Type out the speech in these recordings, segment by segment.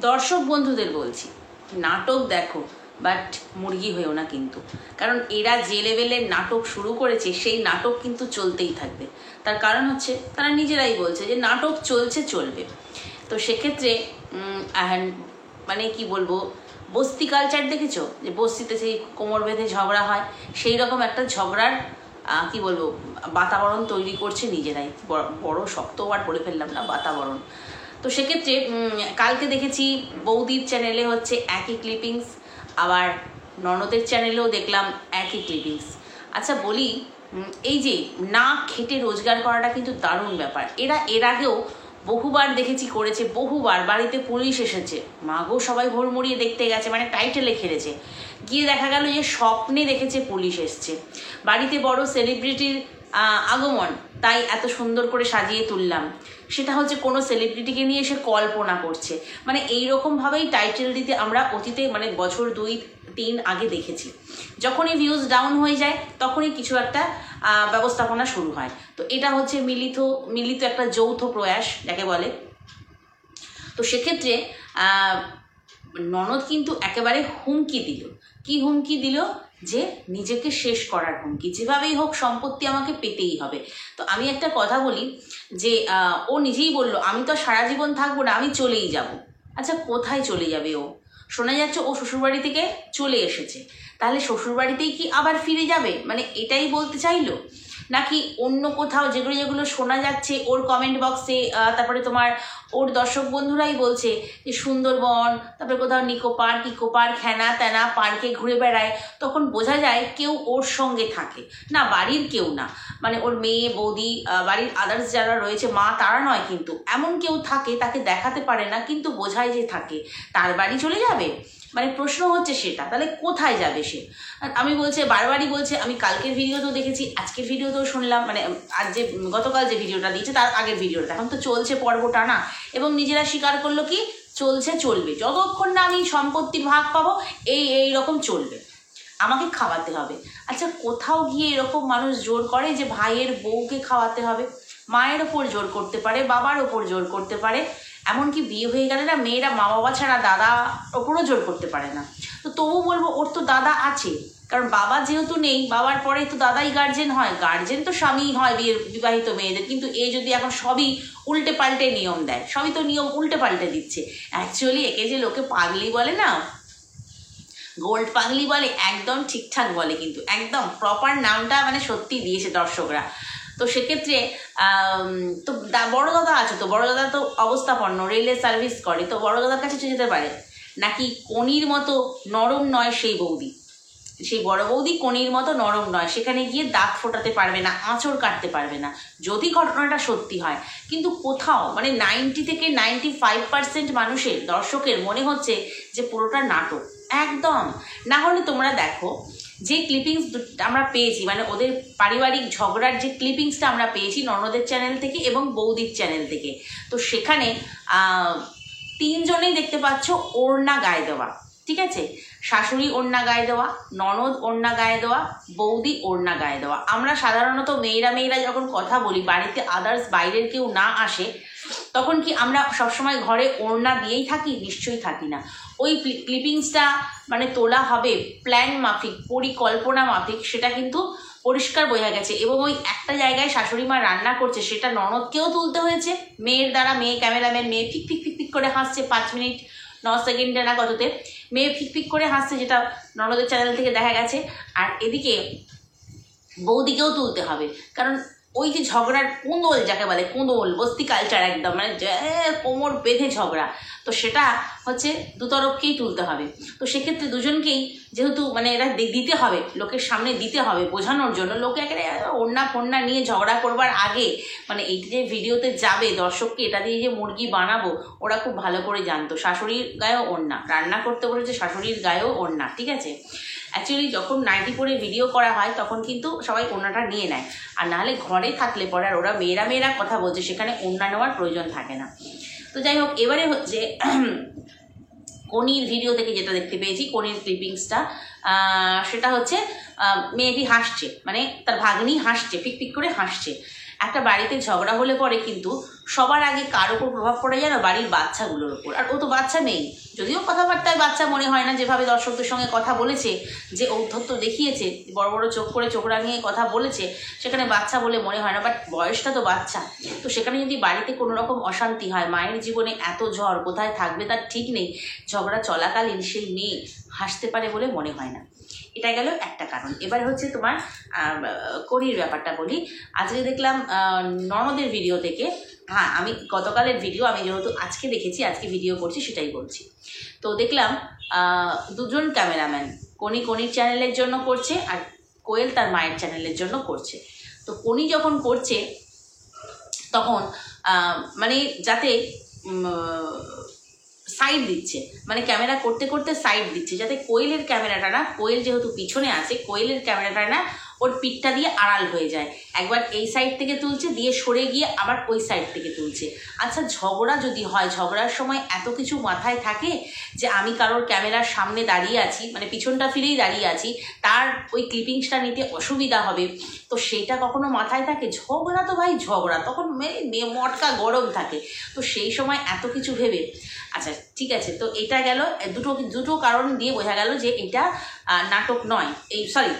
দর্শক বন্ধুদের বলছি, নাটক দেখো, বাট মুরগি হয়েও না কিন্তু। কারণ এরা যে লেভেলের নাটক শুরু করেছে সেই নাটক কিন্তু চলতেই থাকবে। তার কারণ হচ্ছে তারা নিজেরাই বলছে যে নাটক চলছে, চলবে। তো সেক্ষেত্রে মানে কি বলবো, বস্তি কালচার দেখেছো? যে বস্তিতে সেই কোমর বেঁধে ঝগড়া হয়, সেই রকম একটা ঝগড়ার কি বলবো বাতাবরণ তৈরি করছে নিজেরাই। বড় শক্ত আর বলে ফেললাম না, বাতাবরণ। তো সেক্ষেত্রে কালকে দেখেছি বৌদির চ্যানেলে হচ্ছে একই ক্লিপিংস, আবার ননদের চ্যানেলেও দেখলাম একই ক্লিপিংস। আচ্ছা বলি, এই যে না খেটে রোজগার করাটা কিন্তু দারুণ ব্যাপার। এরা এর আগেও বহুবার দেখেছি করেছে, বহুবার বাড়িতে পুলিশ এসেছে, মাগো সবাই ভোরমড়িয়ে দেখতে গেছে, মানে টাইটেলে খেলেছে, গিয়ে দেখা গেল যে স্বপ্নে দেখেছে পুলিশ এসছে। বাড়িতে বড় সেলিব্রিটির আগমন, তাই এত সুন্দর করে সাজিয়ে তুললাম, সেটা হচ্ছে কোনো সেলিব্রিটিকে নিয়ে সে কল্পনা করছে। মানে এইরকমভাবেই টাইটেল দিতে আমরা অতীতে মানে বছর 2-3 আগে দেখেছি। যখনই ভিউজ ডাউন হয়ে যায় তখনই কিছু একটা ব্যবস্থাপনা শুরু হয়। তো এটা হচ্ছে মিলিত একটা যৌথ প্রয়াস যাকে বলে। তো সেক্ষেত্রে ননদ কিন্তু একেবারে হুমকি দিল। কি হুমকি দিল? যে নিজেকে শেষ করার হুমকি, যেভাবেই হোক সম্পত্তি আমাকে পেতেই হবে। তো আমি একটা কথা বলি যে ও নিজেই বললো আমি তো সারা জীবন থাকবো না, আমি চলেই যাব। আচ্ছা কোথায় চলে যাবে ও? শোনা যাচ্ছে ও শ্বশুরবাড়ি থেকে চলে এসেছে, তাহলে শ্বশুরবাড়িতেই কি আবার ফিরে যাবে? মানে এটাই বলতে চাইলো, নাকি অন্য কোথাও? যেগুলো যেগুলো শোনা যাচ্ছে ওর কমেন্ট বক্সে, তারপরে তোমার ওর দর্শক বন্ধুরাই বলছে যে সুন্দরবন, তারপরে কোথাও নিকো পার্ক হ্যানা ত্যানা পার্কে ঘুরে বেড়ায়, তখন বোঝা যায় কেউ ওর সঙ্গে থাকে না, বাড়ির কেউ না, মানে ওর মেয়ে বৌদি বাড়ির আদার্স যারা রয়েছে, মা তারা নয়, কিন্তু এমন কেউ থাকে তাকে দেখাতে পারে না কিন্তু বোঝায় যে থাকে, তার বাড়ি চলে যাবে? মানে প্রশ্ন হচ্ছে সেটা, তাহলে কোথায় যাবে সে? আমি বলছে বারবারই বলছে, আমি কালকের ভিডিওতেও দেখেছি, আজকের ভিডিওতেও শুনলাম, মানে আর যে গতকাল যে ভিডিওটা দিয়েছে তার আগের ভিডিওটা, এখন তো চলছে পর্বটা না, এবং নিজেরা স্বীকার করলো কি চলছে, চলবে, যতক্ষণ না আমি সম্পত্তির ভাগ পাবো এই রকম চলবে, আমাকে খাওয়াতে হবে। আচ্ছা কোথাও গিয়ে এরকম মানুষ জোর করে যে ভাইয়ের বউকে খাওয়াতে হবে? মায়ের ওপর জোর করতে পারে, বাবার ওপর জোর করতে পারে, এমনকি বিয়ে হয়ে গেলে না মেয়েরা মা বাবা ছাড়া দাদা ওপরও জোর করতে পারে না। তো তবু বলবো ওর তো দাদা আছে, কারণ বাবা যেহেতু নেই, বাবার পরে তো দাদাই গার্জেন হয়, গার্জেন তো স্বামী হয় বিবাহিত মেয়েদের, কিন্তু এ যদি এখন সবই উল্টে পাল্টে নিয়ম দেয়, সবই তো নিয়ম উল্টে পাল্টে দিচ্ছে। অ্যাকচুয়ালি একে যে লোকে পাগলি বলে না, গোল্ড পাগলি বলে, একদম ঠিকঠাক বলে, কিন্তু একদম প্রপার নামটা মানে সত্যি দিয়েছে দর্শকরা। তো সেক্ষেত্রে তো বড় দাদা আছে, তো বড় দাদা তো অবস্থাপন্ন, রেলে সার্ভিস করে, তো বড় দাদার কাছে যেতে পারে। নাকি কনির মতো নরম নয় সেই বৌদি, সেই বড় বৌদি কনির মতো নরম নয়, সেখানে গিয়ে দাঁত ফোটাতে পারবে না, আঁচড় কাটতে পারবে না, যদি ঘটনাটা সত্যি হয়। কিন্তু কোথাও মানে 90 থেকে 95% মানুষের, দর্শকের মনে হচ্ছে যে পুরোটা নাটক। একদম না হলে তোমরা দেখো যে ক্লিপিংস আমরা পেয়েছি, মানে ওদের পারিবারিক ঝগড়ার যে ক্লিপিংসটা আমরা পেয়েছি ননদের চ্যানেল থেকে এবং বৌদির চ্যানেল থেকে, তো সেখানে 3 জনেই দেখতে পাচ্ছ ওড়না গায়ে দেওয়া, ঠিক আছে? শাশুড়ি ওড়না গায়ে দেওয়া, ননদ ওড়না গায়ে দেওয়া, বৌদি ওড়না গায়ে দেওয়া। আমরা সাধারণত মেয়েরা যখন কথা বলি, বাড়িতে আদার্স বাইরের কেউ না আসে, তখন কি আমরা সবসময় ঘরে ওড়না দিয়েই থাকি? নিশ্চয়ই থাকি না। ওই ক্লিপিংসটা মানে তোলা হবে প্ল্যান মাফিক, পরিকল্পনা মাফিক, সেটা কিন্তু পরিষ্কার বোঝা গেছে। এবং ওই একটা জায়গায় শাশুড়ি মা রান্না করছে, সেটা ননদকেও তুলতে হয়েছে মেয়ের দ্বারা। মেয়ে ক্যামেরাম্যান, মেয়ে ফিক ফিক ফিক ফিক করে হাসছে 5 মিনিট 9 সেকেন্ডে না কততে, মেয়ে ফিক ফিক করে হাসছে, যেটা ননদের চ্যানেল থেকে দেখা গেছে। আর এদিকে বৌদিকেও তুলতে হবে, কারণ ওই যে ঝগড়ার কোঁদল যাকে বলে, কোঁদল বস্তি কালচার একদম, মানে কোমর বেঁধে ঝগড়া, তো সেটা হচ্ছে দুতরফকেই তুলতে হবে। তো সেক্ষেত্রে দুজনকেই যেহেতু মানে এরা দিতে হবে, লোকের সামনে দিতে হবে বোঝানোর জন্য, লোকে একেবারে ওড়না ফোড়না নিয়ে ঝগড়া করবার আগে মানে এই যে ভিডিওতে যাবে দর্শককে এটা দিয়ে যে মুরগি বানাবো, ওরা খুব ভালো করে জানতো শাশুড়ির গায়েও ওড়না, রান্না করতে বলেছে শাশুড়ির গায়েও ওড়না, ঠিক আছে? অ্যাকচুয়ালি যখন নাইটি পরে ভিডিও করা হয় তখন কিন্তু সবাই ওড়নাটা নিয়ে নেয়, আর নাহলে ঘরে থাকলে পরে আর ওরা মেয়েরা কথা বলছে, সেখানে ওড়না নেওয়ার প্রয়োজন থাকে না। তো যাই হোক, এবারে হচ্ছে কনির ভিডিও থেকে যেটা দেখতে পেয়েছি, কনির ক্লিপিংসটা, সেটা হচ্ছে মেয়েটি হাসছে, মানে তার ভাগ্নি হাসছে, পিক পিক করে হাসছে, একটা বাড়িতে ঝগড়া হলে পরে কিন্তু সবার আগে কার ওপর প্রভাব পড়ে যায় না, বাড়ির বাচ্চাগুলোর ওপর। আর ও তো বাচ্চা নেই, যদিও কথাবার্তায় বাচ্চা মনে হয় না, যেভাবে দর্শকদের সঙ্গে কথা বলেছে, যে ঔদ্ধত্য দেখিয়েছে, বড় বড় চোখ করে চোখ রাঙিয়ে কথা বলেছে, সেখানে বাচ্চা বলে মনে হয় না, বাট বয়সটা তো বাচ্চা। তো সেখানে যদি বাড়িতে কোনো রকম অশান্তি হয়, মায়ের জীবনে এত ঝড় কোথায় থাকবে তার ঠিক নেই, ঝগড়া চলাকালীন সেই মেয়ে হাসতে পারে বলে মনে হয় না। এটা গেল একটা কারণ। এবার হচ্ছে তোমার কনির ব্যাপারটা বলি। আজকে দেখলাম ননদের ভিডিও থেকে, হ্যাঁ আমি গতকালের ভিডিও আমি যেহেতু আজকে দেখেছি, আজকে ভিডিও করছি সেটাই বলছি। তো দেখলাম দুজন ক্যামেরাম্যান, কনির চ্যানেলের জন্য করছে আর কোয়েল তার মায়ের চ্যানেলের জন্য করছে। তো কনি যখন করছে তখন মানে যাতে সাইড দিচ্ছে, মানে ক্যামেরা করতে করতে সাইড দিচ্ছে, যাতে কোয়েলের ক্যামেরাটা না, কোয়েল যেহেতু পিছনে আছে, কোয়েলের ক্যামেরাটা না ওর পিঠটা দিয়ে আড়াল হয়ে যায়। একবার এই সাইড থেকে তুলছে, দিয়ে সরে গিয়ে আবার ওই সাইড থেকে তুলছে। আচ্ছা ঝগড়া যদি হয়, ঝগড়ার সময় এত কিছু মাথায় থাকে যে আমি কারোর ক্যামেরার সামনে দাঁড়িয়ে আছি, মানে পিছনটা ফিরেই দাঁড়িয়ে আছি, তার ওই ক্লিপিংসটা নিতে অসুবিধা হবে, তো সেইটা কখনো মাথায় থাকে? ঝগড়া তো ভাই ঝগড়া, তখন মটকা গরম থাকে, তো সেই সময় এত কিছু ভেবে। আচ্ছা ঠিক আছে, তো এটা গেল দুটো কারণ দিয়ে বোঝা গেল যে এটা নাটক নয়, এই সরি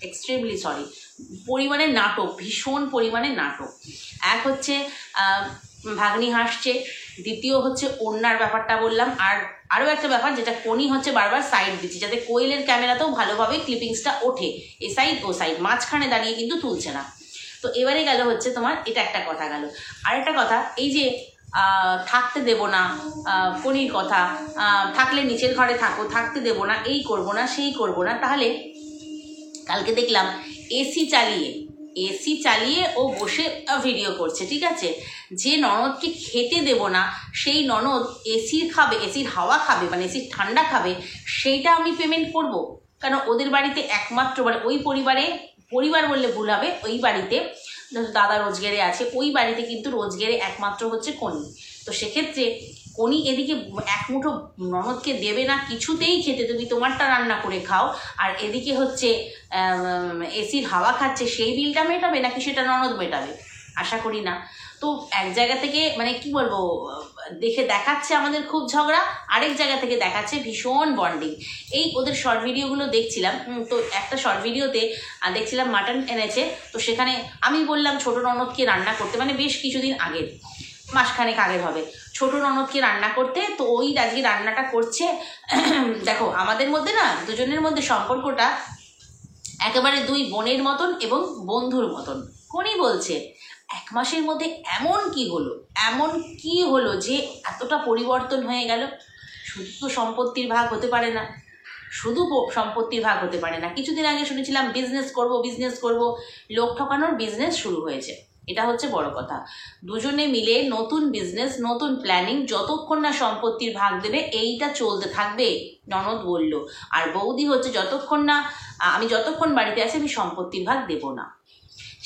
এক্সট্রিমলি সরি, পরিমাণে নাটক, ভীষণ পরিমাণে নাটক। এক হচ্ছে ভাগ্নি হাসছে, দ্বিতীয় হচ্ছে ওড়নার ব্যাপারটা বললাম, আর আরও একটা ব্যাপার যেটা কনি হচ্ছে বারবার সাইড দিচ্ছে, যাতে কোয়েলের ক্যামেরাতেও ভালোভাবে ক্লিপিংসটা ওঠে, এ সাইড ও সাইড, মাঝখানে দাঁড়িয়ে কিন্তু তুলছে না। তো এবারে গেল হচ্ছে তোমার, এটা একটা কথা গেল। আরেকটা কথা, এই যে থাকতে দেব না, কনির কথা, থাকলে নিচের ঘরে থাকো, থাকতে দেব না, এই করব না সেই করব না, তাহলে কালকে দেখলাম এসি চালিয়ে ও বসে ভিডিও করছে, ঠিক আছে, যে ননদকে খেতে দেব না সেই ননদ এসির খাবে, এসির হাওয়া খাবে, মানে এসির ঠান্ডা খাবে, সেইটা আমি পেমেন্ট করব? কারণ ওদের বাড়িতে একমাত্র, মানে ওই পরিবার বললে ভুল হবে, ওই বাড়িতে দাদা রোজগারে আছে, ওই বাড়িতে কিন্তু রোজগারে একমাত্র হচ্ছে কনি। তো সেক্ষেত্রে কনি এদিকে এক মুঠো ননদকে দেবে না কিছুতেই খেতে, তুমি তোমারটা রান্না করে খাও, আর এদিকে হচ্ছে এসির হাওয়া খাচ্ছে, সেই বিলটা মেটাবে নাকি সেটা ননদ মেটাবে? আশা করি না। তো এক জায়গা থেকে মানে কি বলবো, দেখে দেখাচ্ছে আমাদের খুব ঝগড়া, আরেক জায়গা থেকে দেখাচ্ছে ভীষণ বন্ডিং। এই ওদের শর্ট ভিডিওগুলো দেখছিলাম, তো একটা শর্ট ভিডিওতে দেখছিলাম মাটন এনেছে, তো সেখানে আমি বললাম ছোট ননদকে রান্না করতে, মানে বেশ কিছুদিন আগের, মাসখানেক আগের হবে, ছোট ননদকে রান্না করতে, তো ওই আজকে রান্নাটা করছে। দেখো আমাদের মধ্যে না দুজনের মধ্যে সম্পর্কটা একেবারে দুই বোনের মতন এবং বন্ধুর মতন। কনি বলছে 1 মাসের মধ্যে এমন কি হলো যে এতটা পরিবর্তন হয়ে গেল? শুধু তো সম্পত্তির ভাগ হতে পারে না, কিছুদিন আগে শুনেছিলাম বিজনেস করব, লোক ঠকানোর বিজনেস শুরু হয়েছে, এটা হচ্ছে বড় কথা। দুজনে মিলে নতুন বিজনেস, নতুন প্ল্যানিং, যতক্ষণ না সম্পত্তির ভাগ দেবে এইটা চলতে থাকবে, ননদ বলল। আর বৌদি হচ্ছে আমি যতক্ষণ বাড়িতে আছি আমি সম্পত্তির ভাগ দেব না,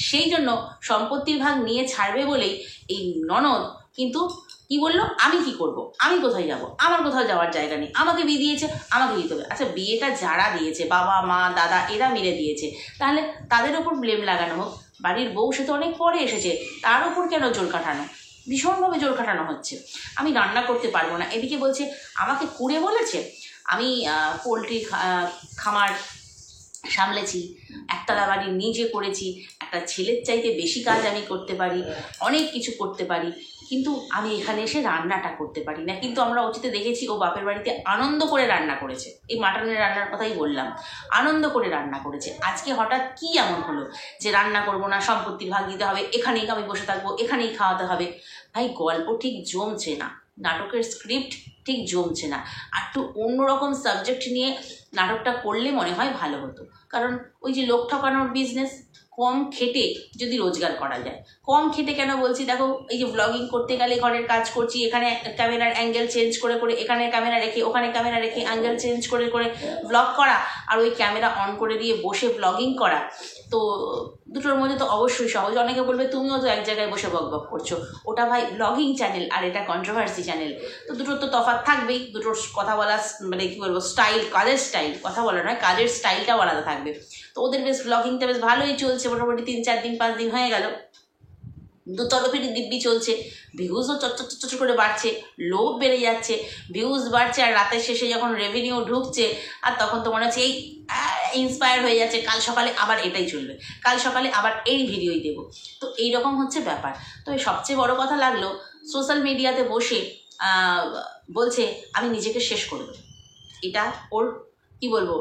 সেই জন্য সম্পত্তির ভাগ নিয়ে ছাড়বে বলেই এই ননদ কিন্তু কি বললো, আমি কি করব, আমি কোথায় যাব, আমার কোথাও যাওয়ার জায়গা নেই, আমাকে বিয়ে দিয়েছে, আমাকে দিতে হবে। আচ্ছা বিয়েটা যারা দিয়েছে, বাবা মা দাদা এরা মিলে দিয়েছে, তাহলে তাদের ওপর ব্লেম লাগানো হোক। বাড়ির বউ সে তো অনেক পরে এসেছে, তার ওপর কেন জোর কাটানো? ভীষণভাবে জোর কাটানো হচ্ছে। আমি রান্না করতে পারবো না, এদিকে বলছে আমাকে কুড়ে বলেছে, আমি পোলট্রি খামার সামলেছি, একতলা বাড়ি নিজে করেছি, একটা ছেলের চাইতে বেশি কাজ আমি করতে পারি, অনেক কিছু করতে পারি, কিন্তু আমি এখানে এসে রান্নাটা করতে পারি না। কিন্তু আমরা অতীতে দেখেছি ও বাপের বাড়িতে আনন্দ করে রান্না করেছে, এই মাটনের রান্নার কথাই বললাম, আনন্দ করে রান্না করেছে। আজকে হঠাৎ কি এমন হলো যে রান্না করব না, সম্পত্তির ভাগ দিতে হবে, এখানেই আমি বসে থাকবো, এখানেই খাওয়াতে হবে? ভাই গল্প ঠিক জমছে না, নাটকের স্ক্রিপ্ট ঠিক জমছে না, আর একটু অন্যরকম সাবজেক্ট নিয়ে নাটকটা করলে মনে হয় ভালো হতো। কারণ ওই যে লোক ঠকানোর বিজনেস, কম খেটে যদি রোজগার করা যায়, কম খেটে কেন বলছি, দেখো এই যে ব্লগিং করতে গেলে ঘরের কাজ করছি, এখানে ক্যামেরার অ্যাঙ্গেল চেঞ্জ করে এখানে ক্যামেরা রেখে ওখানে ক্যামেরা রেখে অ্যাঙ্গেল চেঞ্জ করে ব্লগ করা, আর ওই ক্যামেরা অন করে দিয়ে বসে ব্লগিং করা, তো দুটোর মধ্যে তো অবশ্যই সহজ। অনেকে বলবে তুমিও তো এক জায়গায় বসে বকবক করছো, ওটা ভাই ব্লগিং চ্যানেল আর এটা কন্ট্রোভার্সি চ্যানেল, তো দুটোর তো তফাৎ থাকবেই, দুটোর কথা বলা মানে কি বলবো স্টাইল, কাজের স্টাইল, কথা বলা নয়, কাজের স্টাইলটাও আলাদা থাকবে। তো ওদের বেশ ব্লগিংটা বেশ ভালোই চলছে, মোটামুটি 3-4 দিন 5 দিন হয়ে গেল, দুতরফেরই দিব্যি চলছে, ভিউজও চট করে বাড়ছে, লোভ বেড়ে যাচ্ছে, ভিউজ বাড়ছে, আর রাতের শেষে যখন রেভিনিউ ঢুকছে আর তখন তো মনে হচ্ছে এই ইন্সপায়ার হয়ে যাচ্ছে, কাল সকালে আবার এটাই চলবে, কাল সকালে আবার এই ভিডিওই দেব। তো এইরকম হচ্ছে ব্যাপার। তো সবচেয়ে বড় কথা লাগলো সোশ্যাল মিডিয়াতে বসে বলছে আমি নিজেকে শেষ করে দেবো। এটা ওর কি বলবো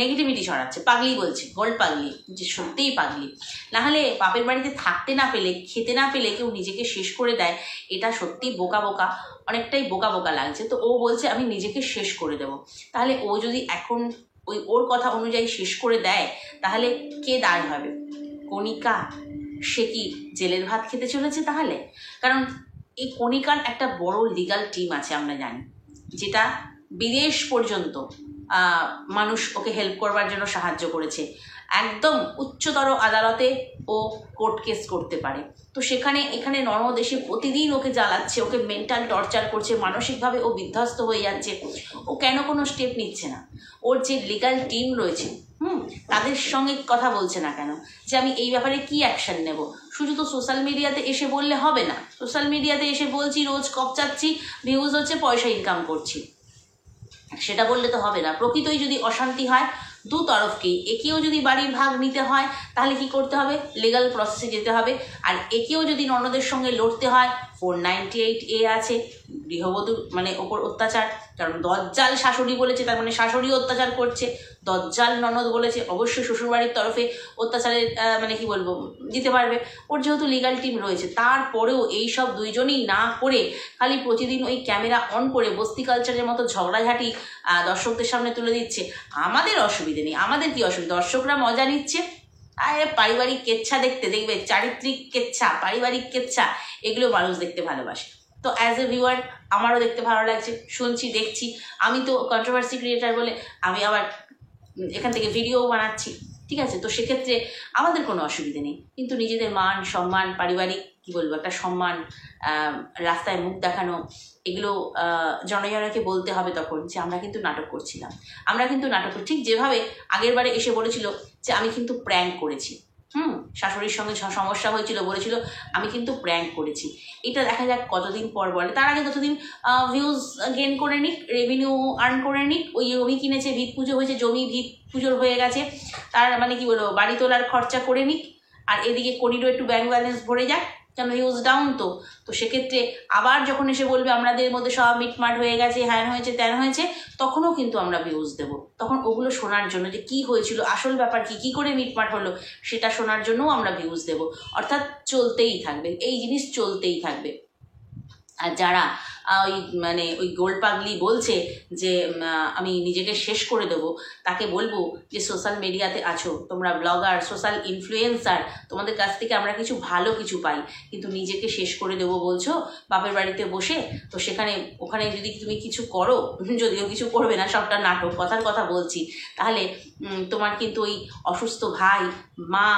নেগেটিভিটি ছড়াচ্ছে, পাগলি বলছে, গোল্ড পাগলি, যে সত্যিই পাগলি। নাহলে বাপের বাড়িতে থাকতে না পেলে, খেতে না পেলে কেউ নিজেকে শেষ করে দেয়, এটা সত্যি বোকা বোকা, অনেকটাই বোকা বোকা লাগছে। তো ও বলছে আমি নিজেকে শেষ করে দেব। তাহলে ও যদি এখন ওর কথা অনুযায়ী শেষ করে দেয়, তাহলে কে দাঁড় হবে? কণিকা, সে কি জেলের ভাত খেতে চলেছে তাহলে? কারণ এই কণিকার একটা বড় লিগাল টিম আছে আমরা জানি, যেটা বিদেশ পর্যন্ত মানুষ ওকে হেল্প করবার জন্য সাহায্য করেছে। একদম উচ্চতর আদালতে ও কোর্ট কেস করতে পারে। তো এখানে ননদ এসে প্রতিদিন ওকে জ্বালাচ্ছে, ওকে মেন্টাল টর্চার করছে, মানসিকভাবে ও বিধ্বস্ত হয়ে যাচ্ছে। ও কেন কোনো স্টেপ নিচ্ছে না? ওর যে লিগাল টিম রয়েছে তাদের সঙ্গে কথা বলছে না কেন, যে আমি এই ব্যাপারে কি অ্যাকশন নেব? শুধু তো সোশ্যাল মিডিয়াতে এসে বললে হবে না। সোশ্যাল মিডিয়াতে এসে বলছি, রোজ কপচাচ্ছি, ভিউজ হচ্ছে, পয়সা ইনকাম করছি, সেটা বললে তো হবে না। প্রকৃতই যদি অশান্তি হয় দু তরফকেই, একেও যদি বাড়ির ভাগ নিতে হয় তাহলে কি করতে হবে? লিগাল প্রসেসে যেতে হবে। আর একেও যদি ননদের সঙ্গে লড়তে হয়, 498A আছে, গৃহবধূ মানে ওপর অত্যাচার। কারণ দজ্জাল শাশুড়ি বলেছে, তার মানে শাশুড়ি অত্যাচার করছে। দজ্জাল ননদ বলেছে, অবশ্যই শ্বশুরবাড়ির তরফে অত্যাচারের মানে কি বলবো দিতে পারবে। ওর যেহেতু লিগাল টিম রয়েছে, তারপরেও এইসব দুইজনই না করে খালি প্রতিদিন ওই ক্যামেরা অন করে বস্তি কালচারের মতো ঝগড়াঝাটি দর্শকদের সামনে তুলে দিচ্ছে। আমাদের অসুবিধে নেই, আমাদের কি অসুবিধা? দর্শকরা মজা নিচ্ছে। আরে পারিবারিক কেচ্ছা দেখতে, দেখবে চারিত্রিক কেচ্ছা, পারিবারিক কেচ্ছা, এগুলো মানুষ দেখতে ভালোবাসে। তো অ্যাজ এ ভিউয়ার আমারও দেখতে ভালো লাগছে, শুনছি, দেখছি। আমি তো কন্ট্রোভার্সি ক্রিয়েটার বলে আমি আবার এখান থেকে ভিডিও বানাচ্ছি, ঠিক আছে? তো সেক্ষেত্রে আমাদের কোনো অসুবিধে নেই। কিন্তু নিজেদের মান সম্মান, পারিবারিক কি বলবো একটা সম্মান, রাস্তায় মুখ দেখানো, এগুলো জনজনকে বলতে হবে তখন যে আমরা কিন্তু নাটক করছিলাম, আমরা কিন্তু নাটক করছি। ঠিক যেভাবে আগের বারে এসে বলেছিল যে আমি কিন্তু প্র্যাঙ্ক করেছি, শাশুড়ির সঙ্গে সমস্যা হয়েছিল, বলেছিল আমি কিন্তু প্র্যাঙ্ক করেছি। এটা দেখা যাক কতদিন পর বলে। তার আগে ততদিন ভিউজ গেন করে নিক, রেভিনিউ আর্ন করে নিক। ওই জমি কিনেছে, ভিত পুজো হয়েছে, জমি ভিত পুজোর হয়ে গেছে, তার মানে কি বলবো বাড়ি তোলার খরচা করে নিক। আর এদিকে করিডো একটু ব্যাংক ব্যালেন্স ভরে যাক, কারণ ভিউজ ডাউন। তো সেক্ষেত্রে আবার যখন এসে বলবে আমাদের মধ্যে সব মিটমাট হয়ে গেছে, হ্যান হয়েছে, ত্যান হয়েছে, তখনও কিন্তু আমরা ভিউজ দেবো। তখন ওগুলো শোনার জন্য যে কি হয়েছিল, আসল ব্যাপার কি করে মিটমাট হলো, সেটা শোনার জন্যও আমরা ভিউজ দেবো। অর্থাৎ চলতেই থাকবে, এই জিনিস চলতেই থাকবে। আর যারা ওই গোল্ড পাগলি বলছে যে আমি নিজেকে শেষ করে দেবো, তাকে বলবো যে সোশ্যাল মিডিয়াতে আছো তোমরা, ব্লগার, সোশ্যাল ইনফ্লুয়েন্সার, তোমাদের কাছ থেকে আমরা কিছু ভালো কিছু পাই, কিন্তু নিজেকে শেষ করে দেবো বলছো বাপের বাড়িতে বসে। তো ওখানে যদি তুমি কিছু করো, যদিও কিছু করবে না, সবটা নাটক, কথার কথা বলছি, তাহলে তোমার কিন্তু ওই অসুস্থ ভাই, মা,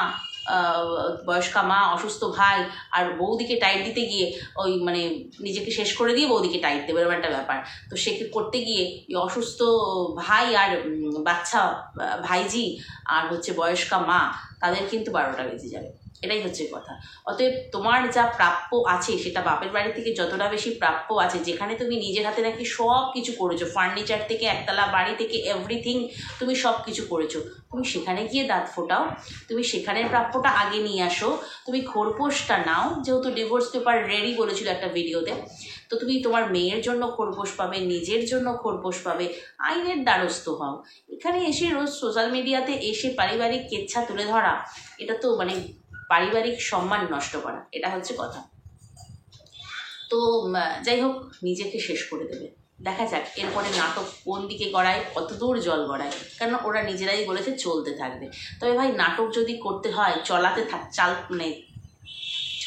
বয়স্কা মা, অসুস্থ ভাই আর বৌদিকে টাইট দিতে গিয়ে ওই মানে নিজেকে শেষ করে দিয়ে বৌদিকে টাইট দেবে, এরকম একটা ব্যাপার। তো সে করতে গিয়ে ওই অসুস্থ ভাই আর বাচ্চা ভাইজি আর হচ্ছে বয়স্কা মা, তাদের কিন্তু 12টা বেজে যাবে। এটাই হচ্ছে কথা। অতএব তোমার যা প্রাপ্য আছে, সেটা বাপের বাড়ি থেকে যতটা বেশি প্রাপ্য আছে, যেখানে তুমি নিজের হাতে নাকি সব কিছু করেছো, ফার্নিচার থেকে একতলা বাড়ি থেকে এভরিথিং তুমি সব কিছু করেছো, তুমি সেখানে গিয়ে দাঁত ফোটাও, তুমি সেখানের প্রাপ্যটা আগে নিয়ে আসো, তুমি খোরপোশটা নাও। যেহেতু ডিভোর্স পেপার রেডি বলেছিল একটা ভিডিওতে, তো তুমি তোমার মেয়ের জন্য খোরপোশ পাবে, নিজের জন্য খোরপোশ পাবে, আইনের দ্বারস্থ হও। এখানে এসে রোজ সোশ্যাল মিডিয়াতে এসে পারিবারিক কেচ্ছা তুলে ধরা, এটা তো মানে পারিবারিক সম্মান নষ্ট করা, এটা হচ্ছে কথা। তো যাই হোক, নিজেকে শেষ করে দেবে। দেখা যাক এরপরে নাটক কোন দিকে গড়ায়, কতদূর জল গড়ায়, কারণ ওরা নিজেরাই বলেছে চলতে থাকবে। তবে ভাই নাটক যদি করতে হয়, মানে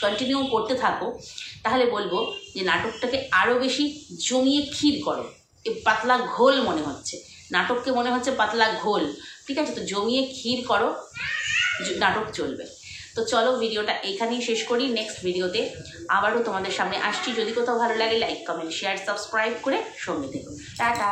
কন্টিনিউ করতে থাকো, তাহলে বলবো যে নাটকটাকে আরও বেশি জমিয়ে ক্ষীর করো। পাতলা ঘোল মনে হচ্ছে, নাটককে মনে হচ্ছে পাতলা ঘোল, ঠিক আছে? তো জমিয়ে ক্ষীর করো, নাটক চলবে। তো চলো ভিডিওটা এইখানেই শেষ করি। নেক্সট ভিডিওতে আবারও তোমাদের সামনে আসছি। যদি কোথাও ভালো লাগে লাইক, কমেন্ট, শেয়ার, সাবস্ক্রাইব করে সঙ্গে থেকো। টাটা।